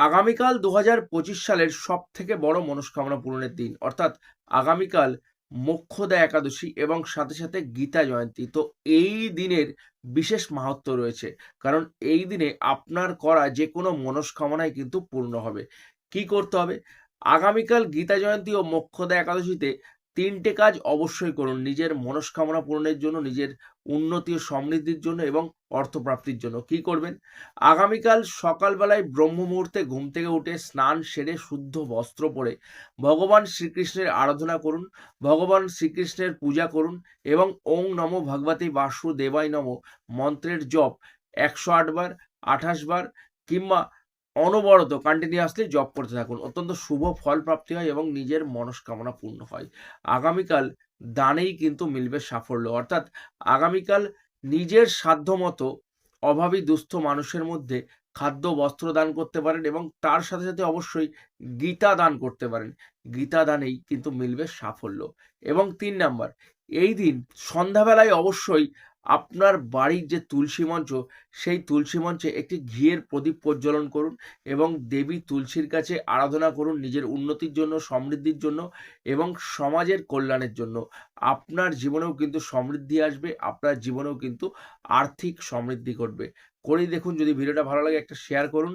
আগামীকাল 2025 সালের সব থেকে বড় মনস্কামনা পূরণের দিন, অর্থাৎ আগামীকাল মোক্ষদা একাদশী এবং সাথে সাথে গীতা জয়ন্তী। তো এই দিনের বিশেষ মাহাত্ম্য রয়েছে, কারণ এই দিনে আপনার করা যে কোনো মনস্কামনাই কিন্তু পূর্ণ হবে। কি করতে হবে? আগামীকাল গীতা জয়ন্তী ও মোক্ষদা একাদশীতে তিনটে কাজ অবশ্যই করুন নিজের মনস্কামনা পূরণের জন্য, নিজের উন্নতি ও সমৃদ্ধির জন্য এবং অর্থপ্রাপ্তির জন্য। কি করবেন? আগামীকাল সকালবেলায় ব্রহ্ম মুহূর্তে ঘুম থেকে উঠে স্নান সেরে শুদ্ধ বস্ত্র পরে ভগবান শ্রীকৃষ্ণের আরাধনা করুন, ভগবান শ্রীকৃষ্ণের পূজা করুন এবং ওং নমো ভগবতে বাসুদেবায় নমঃ মন্ত্রের জপ 108 বার, 28 বার কিংবা অনবরত কন্টিনিউয়াসলি জপ করতে থাকুন। অত্যন্ত শুভ ফল প্রাপ্তি হয় এবং নিজের মনস্কামনা পূর্ণ হয়। আগামীকাল দানেই কিন্তু মিলবে সাফল্য, অর্থাৎ আগামীকাল নিজের সাধ্যমতো অভাবী দুস্থ মানুষের মধ্যে খাদ্য বস্ত্র দান করতে পারেন এবং তার সাথে সাথে অবশ্যই গীতা দান করতে পারেন। গীতা দানেই কিন্তু মিলবে সাফল্য। এবং 3 নাম্বার, এই দিন সন্ধ্যাবেলায় অবশ্যই আপনার বাড়ির যে তুলসী মঞ্চ, সেই তুলসী মঞ্চে একটি ঘিয়ের প্রদীপ প্রজ্বলন করুন এবং দেবী তুলসীর কাছে আরাধনা করুন নিজের উন্নতির জন্য, সমৃদ্ধির জন্য এবং সমাজের কল্যাণের জন্য। আপনার জীবনেও কিন্তু সমৃদ্ধি আসবে, আপনার জীবনেও কিন্তু আর্থিক সমৃদ্ধি ঘটবে। করেই দেখুন। যদি ভিডিওটা ভালো লাগে একটা শেয়ার করুন।